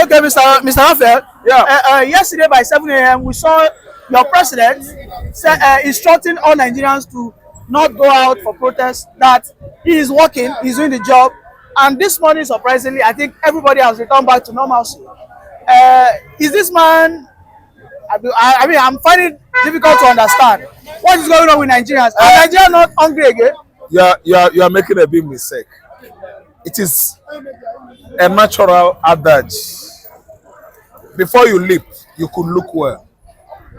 Okay, Mr. Raphael. Yeah. Yesterday by 7 a.m., we saw your president instructing all Nigerians to not go out for protest, that he is working, he's doing the job. And this morning, surprisingly, I think everybody has returned back to normalcy. Is this man, I'm finding it difficult to understand what is going on with Nigerians. Are Nigerians not hungry again? You are making a big mistake. It is a natural adage. Before you leap, you could look well.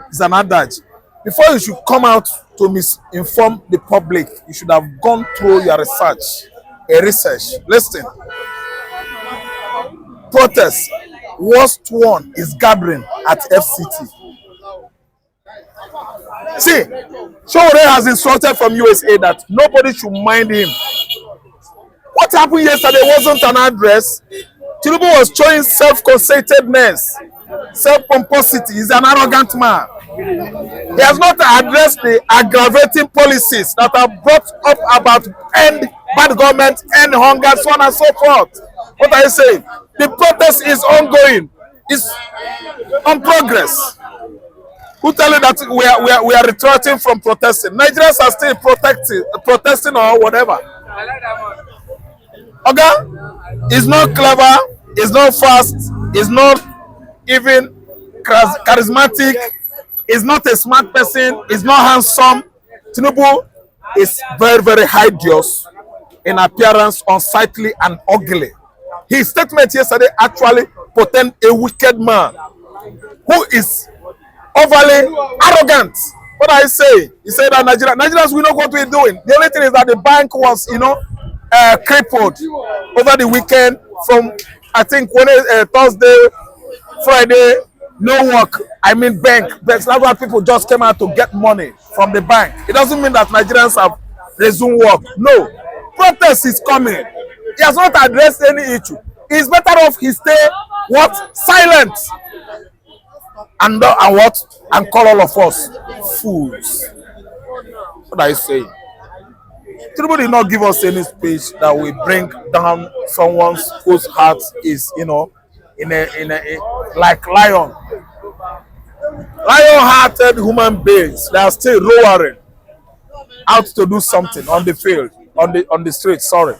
It's an adage. Before you should come out to misinform the public, you should have gone through your research. Listen. Protest. Worst one is gathering at FCT. See, Showore has instructed from USA that nobody should mind him. What happened yesterday wasn't an address. Tinubu was showing self-conceitedness, self-pomposity. He's an arrogant man. He has not addressed the aggravating policies that are brought up about end bad government, end hunger, so on and so forth. What are you saying? The protest is ongoing. It's on progress. Who tell you that we are retracting from protesting? Nigerians are still protesting or whatever. Okay? It's not clever, it's not fast, it's not even charismatic, it's not a smart person, it's not handsome. Tinubu is very, very hideous in appearance, unsightly and ugly. His statement yesterday actually portend a wicked man who is overly arrogant. What I say? He said that Nigerians will know what we're doing. The only thing is that the bank was, crippled over the weekend from, I think, Thursday, Friday, no work. I mean bank. That's why people just came out to get money from the bank. It doesn't mean that Nigerians have resumed work. No. Protest is coming. He has not addressed any issue. It's better off he stay silent and call all of us fools. What are you saying? Tinubu did not give us any speech that will bring down someone whose heart is, like lion. Lion-hearted human beings, they are still roaring out to do something on the field, on the street. Sorry.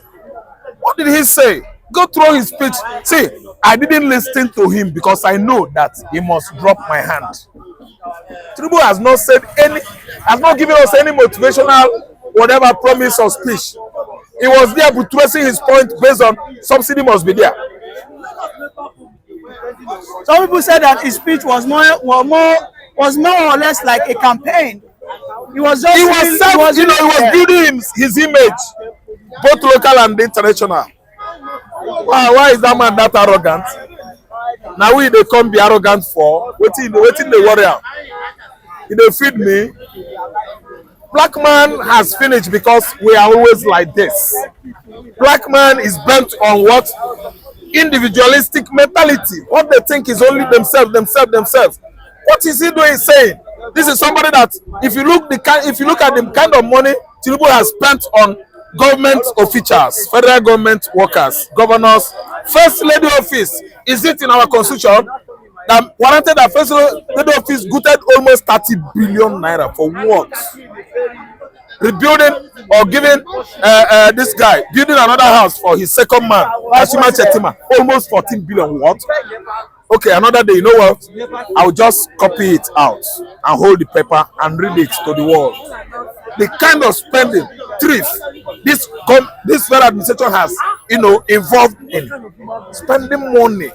What did he say? Go through his speech. See, I didn't listen to him because I know that he must drop my hand. Tinubu has not given us any motivational whatever promise or speech. He was there buttressing his point based on subsidy must be there. Some people said that his speech was more or less like a campaign. He was building his image, both local and international. Why is that man that arrogant? Now they come be arrogant for waiting the warrior. They feed me. Black man has finished because we are always like this. Black man is bent on what? Individualistic mentality. What they think is only themselves. What is he doing saying? This is somebody that if you look at the kind of money Tinubu has spent on government officials, federal government workers, governors, first lady office, is it in our constitution that warranted that first lady office gutted almost 30 billion naira for what? Rebuilding or giving this guy building another house for his second man, Ashima Chetima, almost 14 billion. What? Okay, another day, you know what? I'll just copy it out and hold the paper and read it to the world. The kind of spending, thrift, this federal administration has, involved in spending money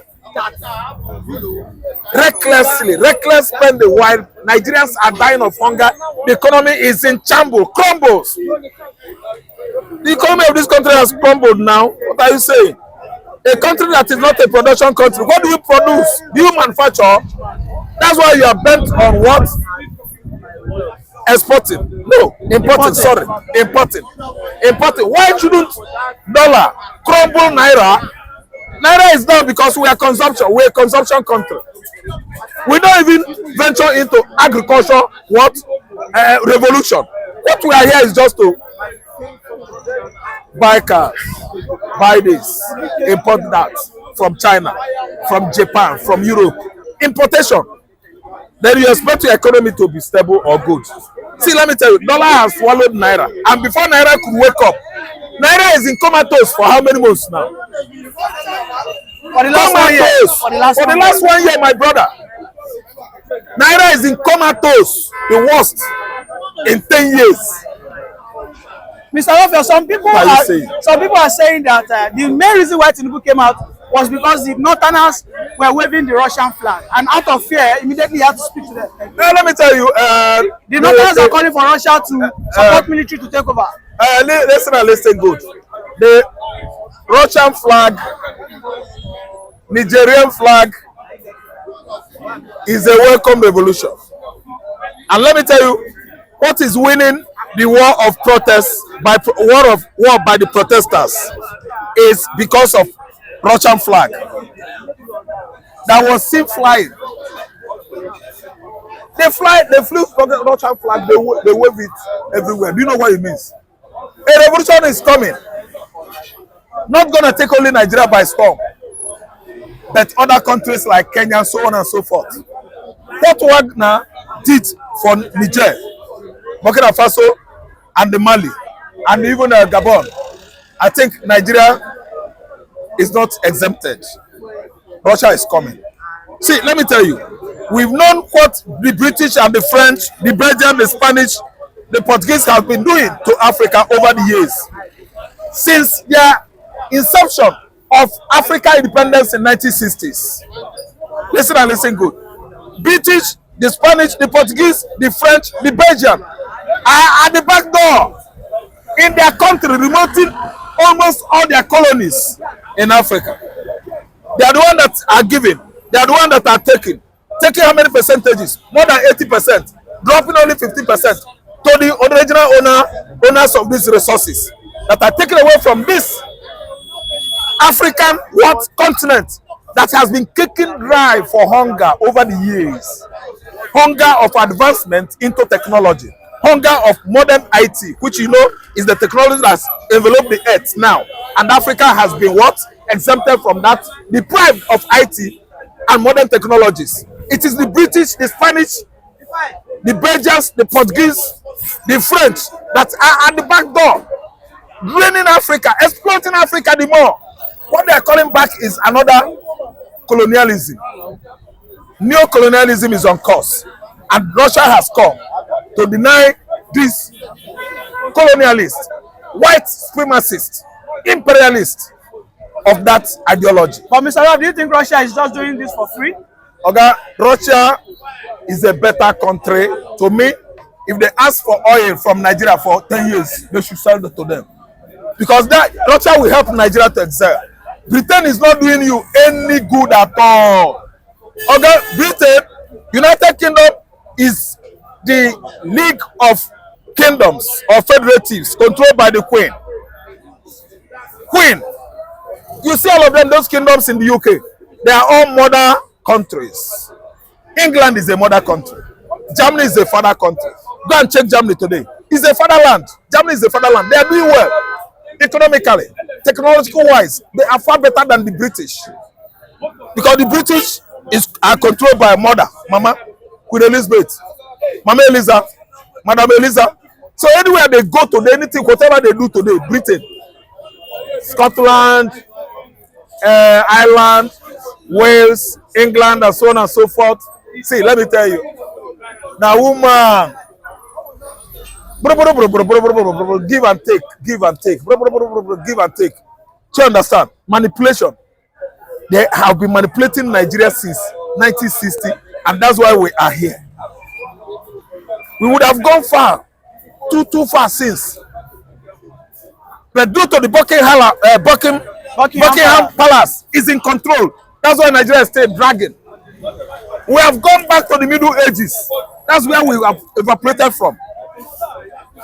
reckless spending while Nigerians are dying of hunger. The economy is in crumbles. The economy of this country has crumbled now. What are you saying? A country that is not a production country, what do you produce? Do you manufacture? That's why you are bent on what? Exporting. No, importing. Sorry, importing. Why shouldn't dollar crumble naira? Naira is down because we are consumption. We're a consumption country. We don't even venture into agriculture. What? Revolution. What we are here is just to buy cars, buy this, import that. from China, from Japan, from Europe. Importation. Then you expect your economy to be stable or good. See, let me tell you, dollar has swallowed naira, and before naira could wake up, naira is in comatose for how many months now? For the last 1 year. For the last 1 year, my brother. Naira is in comatose, the worst in 10 years. Mr. Raphael, some people are saying that the main reason why Tinubu came out was because the Northerners were waving the Russian flag, and out of fear, immediately he had to speak to them. Now, let me tell you, the Northerners are calling for Russia to support military to take over. Listen good. The Russian flag, Nigerian flag is a welcome revolution. And let me tell you, what is winning the war of protest by the protesters is because of Russian flag that was seen flying. They flew the Russian flag, they wave it everywhere. Do you know what it means? A revolution is coming. Not gonna take only Nigeria by storm, but other countries like Kenya, so on and so forth. What Wagner did for Niger, Burkina Faso, and the Mali, and even Gabon, I think Nigeria is not exempted. Russia is coming. See, let me tell you, we've known what the British and the French, the Belgian, the Spanish, the Portuguese have been doing to Africa over the years. Since their inception of Africa independence in 1960s. Listen and listen good. British, the Spanish, the Portuguese, the French, the Belgian are at the back door in their country, remoting almost all their colonies in Africa. They are the ones that are giving. They are the ones that are taking. Taking how many percentages? More than 80%. Dropping only 15% to the original owners of these resources that are taken away from this African continent that has been kicking dry for hunger over the years. Hunger of advancement into technology. Hunger of modern IT, which you know is the technology that's enveloped the earth now. And Africa has been exempted from that, deprived of IT and modern technologies. It is the British, the Spanish, the Belgians, the Portuguese, the French that are at the back door, draining Africa, exploiting Africa the more. What they are calling back is another colonialism. Neo-colonialism is on course, and Russia has come to deny these colonialists, white supremacists, imperialists of that ideology. But Mr. Rab, do you think Russia is just doing this for free? Okay, Russia is a better country. To me, if they ask for oil from Nigeria for 10 years, they should sell it to them. Because that Russia will help Nigeria to excel. Britain is not doing you any good at all. Okay, Britain, United Kingdom is the League of Kingdoms or Federatives controlled by the Queen. You see all of them, those kingdoms in the UK, they are all mother countries. England is a mother country. Germany is a father country. Go and check Germany today. It's a fatherland. Germany is a fatherland. They are doing well. Economically, technological wise, they are far better than the British. Because the British are controlled by a mother, Mama, Queen Elizabeth, Mama Eliza, Madam Eliza. So anywhere they go to, anything, whatever they do today, Britain, Scotland, Ireland, Wales, England, and so on and so forth. See, let me tell you. Now, woman, give and take, give and take, give and take. Do you understand? Manipulation. They have been manipulating Nigeria since 1960, and that's why we are here. We would have gone far, too far since. But due to the Buckingham Palace is in control. That's why Nigeria is still dragging. We have gone back to the Middle Ages. That's where we have evaporated from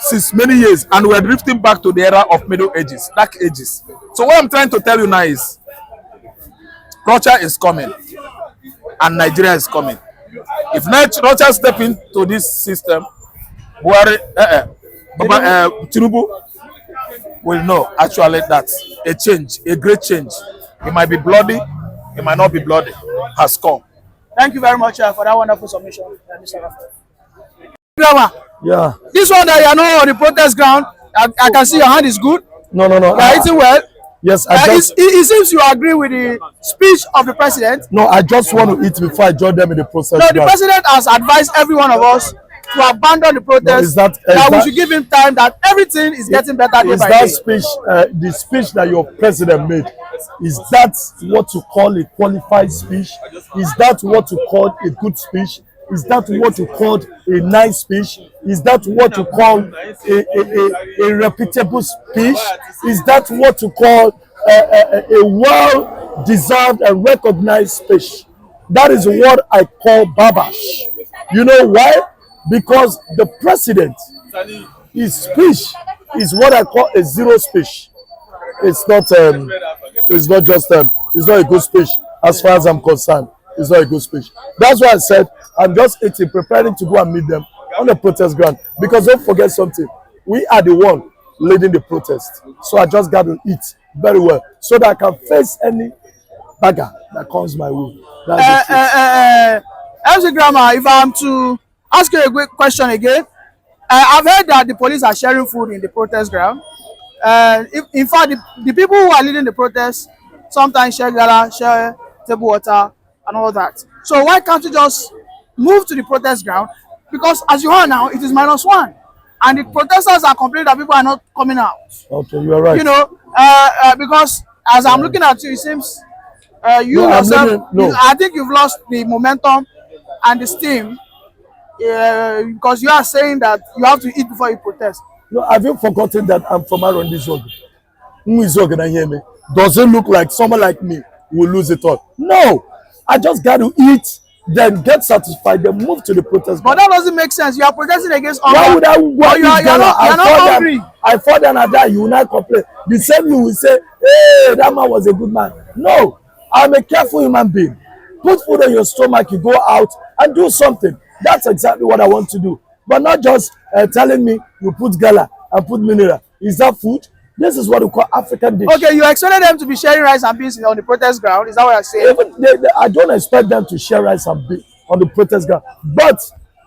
since many years, and we are drifting back to the era of Middle Ages, Dark Ages. So what I'm trying to tell you now is, Russia is coming, and Nigeria is coming. If Russia step into this system, Tinubu will know actually that a change, a great change. It might be bloody, it might not be bloody, has come. Thank you very much for that wonderful submission, Mr. Raphael. Grandma, Yeah. this one that you are not on the protest ground, I can see your hand is good. No. You are eating well. Yes, I just. It seems you agree with the speech of the president. No, I just want to eat before I join them in the process. No, the president has advised every one of us to abandon the protest. No, that we should give him time. That everything is getting better day by day. Is that speech, the speech that your president made, is that what you call a qualified speech? Is that what you call a good speech? Is that what you call a nice speech? Is that what you call a reputable speech? Is that what you call a well-deserved and recognized speech? That is what I call babash. You know why? Because the president, his speech is what I call a zero speech. It's not just it's not a good speech as far as I'm concerned. It's not a good speech. That's why I said I'm just eating, preparing to go and meet them on the protest ground. Because don't forget something, we are the one leading the protest. So I just got to eat very well so that I can face any bagger that comes my way. MC Grandma, if I'm to ask you a quick question again, I've heard that the police are sharing food in the protest ground. In fact, the people who are leading the protest sometimes share gala, share table water, and all that. So why can't you just move to the protest ground? Because as you are now, it is -1, and the protesters are complaining that people are not coming out. Okay, you are right. You know, because as I'm looking at you, it seems you No, yourself, no. I think you've lost the momentum and the steam. Because you are saying that you have to eat before you protest. No, have you forgotten that I'm from around this organ? Who is going to hear me? Does it look like someone like me will lose it all? No, I just got to eat, then get satisfied, then move to the protest. But that doesn't make sense. You are protesting against hunger. Why would I go you're not hungry. I fought and I died. You will not complain. The same you will say, hey, that man was a good man. No, I'm a careful human being. Put food in your stomach, you go out and do something. That's exactly what I want to do. But not just telling me you put gala and put mineral. Is that food? This is what we call African dish. Okay, you expected them to be sharing rice and beans on the protest ground. Is that what you're saying? Even I don't expect them to share rice and beans on the protest ground. But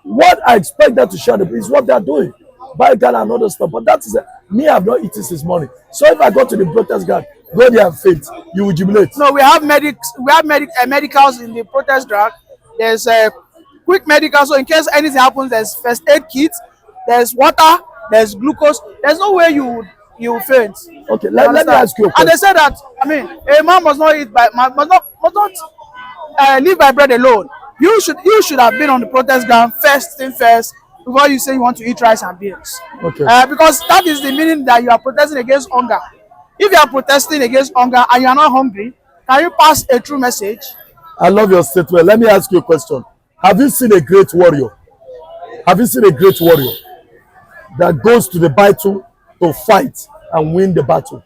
what I expect them to share is what they're doing. Buy gala and other stuff. But that is me, I've not eaten since morning. So if I go to the protest ground, go there and faint, you will jubilate. No, we have medicals in the protest ground. There's quick medical, so in case anything happens, there's first aid kit, there's water, there's glucose. There's no way you faint. Okay, let me ask you a question. And they said that, I mean, a man must not live by bread alone. You should have been on the protest ground first thing first before you say you want to eat rice and beans. Okay. Because that is the meaning that you are protesting against hunger. If you are protesting against hunger and you are not hungry, can you pass a true message? I love your statement. Let me ask you a question. Have you seen a great warrior? Have you seen a great warrior that goes to the battle to fight and win the battle?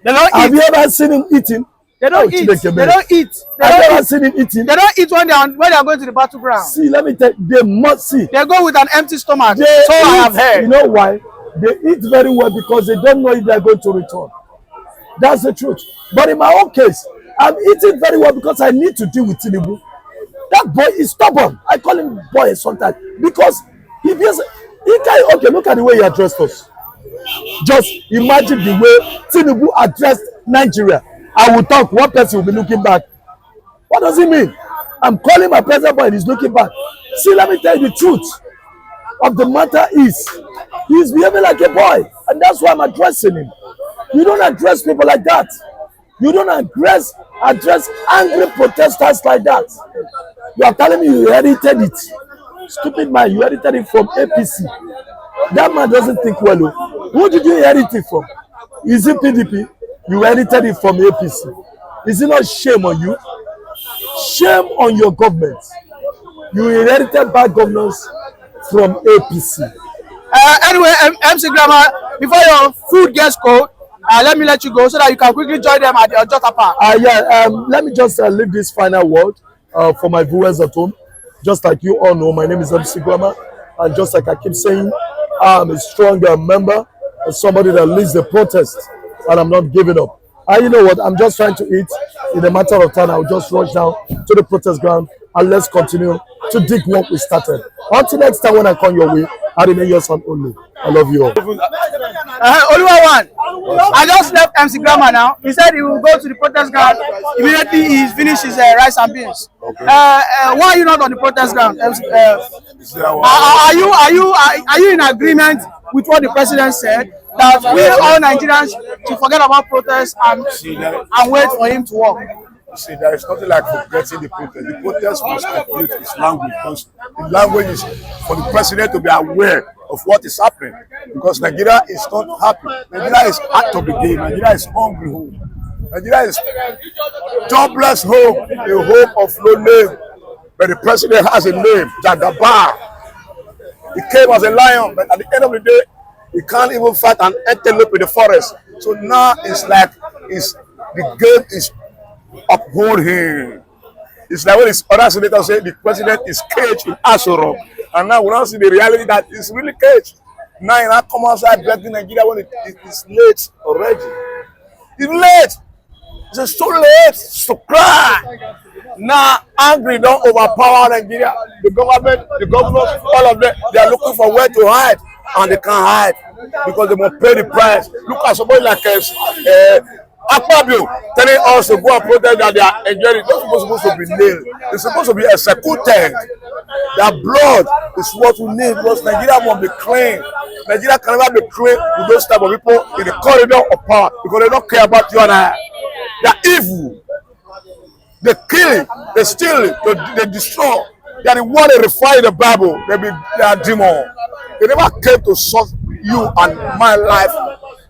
They don't eat. Have you ever seen him eating? They don't eat. They don't eat. Have you ever seen him eating? They don't eat when they are going to the battleground. See, let me tell you, they must see. They go with an empty stomach. They so eat, I have heard. You know why? They eat very well because they don't know if they are going to return. That's the truth. But in my own case, I'm eating very well because I need to deal with Tinubu. That boy is stubborn. I call him boy sometimes because he can. Okay, look at the way he addressed us. Just imagine the way Tinubu addressed Nigeria. I will talk, one person will be looking back. What does it mean? I'm calling my president boy and he's looking back. See, let me tell you the truth of the matter is he's behaving like a boy, and that's why I'm addressing him. You don't address people like that. You don't address angry protesters like that. You are telling me you inherited it. Stupid man, you inherited it from APC. That man doesn't think well. Who did you inherit it from? Is it PDP? You inherited it from APC. Is it not shame on you? Shame on your government. You inherited bad governance from APC. Anyway, MC Grammar, before your food gets cold, let me let you go so that you can quickly join them at the Ojota Park. Let me just leave this final word for my viewers at home. Just like you all know, my name is MC Grammar, and just like I keep saying, I'm a strong member, somebody that leads the protest, and I'm not giving up. You know what? I'm just trying to eat. in a matter of time, I'll just rush down to the protest ground and let's continue to dig what we started. Until next time, when I come your way, I remain your son only. I love you all. Oluwawan, I just left MC Grammar now. He said he will go to the protest ground immediately he finishes his rice and beans. Okay. Why are you not on the protest ground? Are you in agreement with what the president said, that we all Nigerians should forget about protests and wait for him to work? See, there is nothing like forgetting the protest. The protest must complete its language, because the language is for the president to be aware of what is happening. Because Nigeria is not happy. Nigeria is out of the game. Nigeria is hungry home. Nigeria is jobless home, a home of no name. But the president has a name, Jagabar. He came as a lion, but at the end of the day, he can't even fight an antelope in the forest. So now it's like the game is uphold him. It's like when his other senators say the president is caged in Asoro, and now we don't see the reality that it's really caged. Now you not come outside begging Nigeria when it's late already. It's late. It's so late to cry. Now angry don't overpower Nigeria. The government, the governors, all of them, they are looking for where to hide, and they can't hide because they must pay the price. Look at somebody like Akpabio telling us to go and protest that they are enjoying it. They're supposed to be nailed. It's supposed to be executed. Their blood is what we need, because Nigeria must be clean. Nigeria can never be clean with those type of people in the corridor of power, because they don't care about you and I. They're evil. They kill, they steal, they destroy. They are the one that refine the Bible. They are demons. They never came to solve you and my life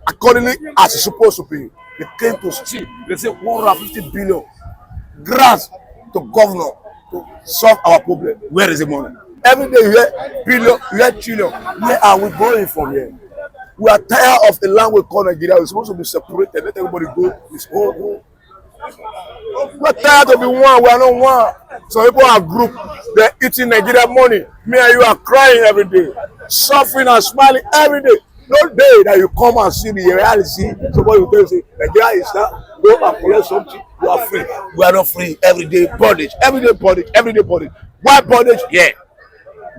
accordingly as it's supposed to be. They came to see, they say 150 billion grants to governor to solve our problem. Where is the money? Every day you hear billion, you hear trillion. Where are we going from here? We are tired of the language called Nigeria. We're supposed to be separated. Let everybody go his own home. We're tired of being one. We are not one. Some people are group. They're eating Nigeria money. Me and you are crying every day, suffering and smiling every day. No day that you come and see the reality, somebody will tell you, say, Nigeria is that, go and collect something, you are free. We are not free. Every day bondage, everyday bondage, everyday bondage. Why bondage? Yeah.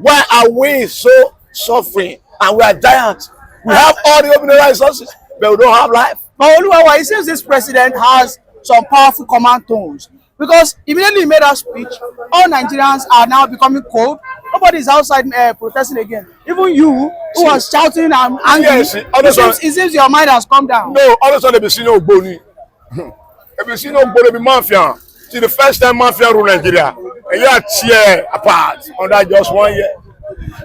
Why are we so suffering and we are giants? We have all the open resources, but we don't have life. But Oluwawa, it seems this president has some powerful command tones, because immediately he made that speech, all Nigerians are now becoming cold. Nobody is outside protesting again. Even you, who was shouting and angry, yes, it seems your mind has come down. No, all of a sudden they be seeing Ogboni. They be seeing Ogboni be mafia. See, the first time mafia rule Nigeria, and you are tear apart under just 1 year.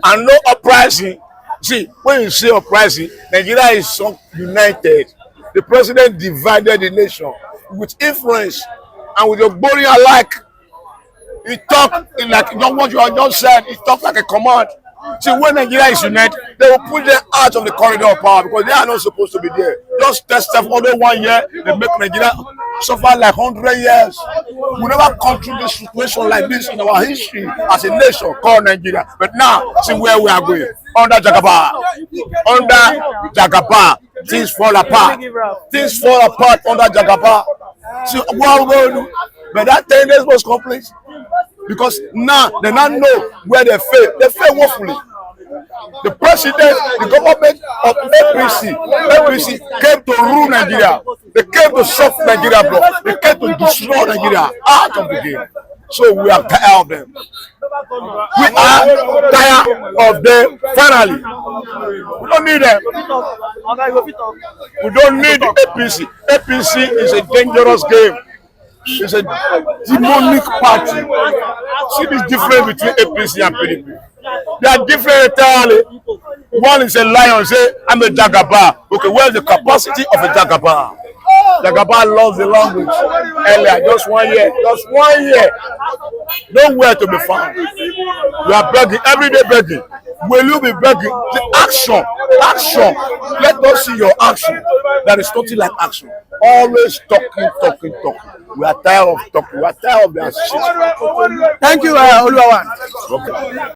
And no uprising. See, when you say uprising, Nigeria is so united. The president divided the nation with influence and with Ogboni alike. He talked like what you have just said. He talked like a command. See, when Nigeria is united, they will put them out of the corridor of power, because they are not supposed to be there. Just test them only 1 year, they make Nigeria suffer like 100 years. We never come through this situation like this in our history as a nation called Nigeria. But now, see where we are going. Under Jagabar. Under Jagabar, things fall apart. Things fall apart under Jagabar. See, what we going to do? But that 10 days was complete. Because now they now know where they fail. They fail woefully. The president, the government of APC came to rule Nigeria. They came to solve Nigeria block. They came to destroy Nigeria out of the game. So we are tired of them. We are tired of them. Finally, we don't need them. We don't need the APC. APC is a dangerous game. It's a demonic party. See this difference between APC and PDP. They are different entirely. One is a lion, say, I'm a Jagabar. Okay, where's the capacity of a Jagabar? Jagabar loves the language. Earlier, just 1 year. Just 1 year. Nowhere to be found. You are begging, every day begging. Will you be begging? The action. Action. Let us see your action. That is nothing like action. Always talking. We are tired of talking. We are tired of that shit. Thank you, Oluwawan. Okay.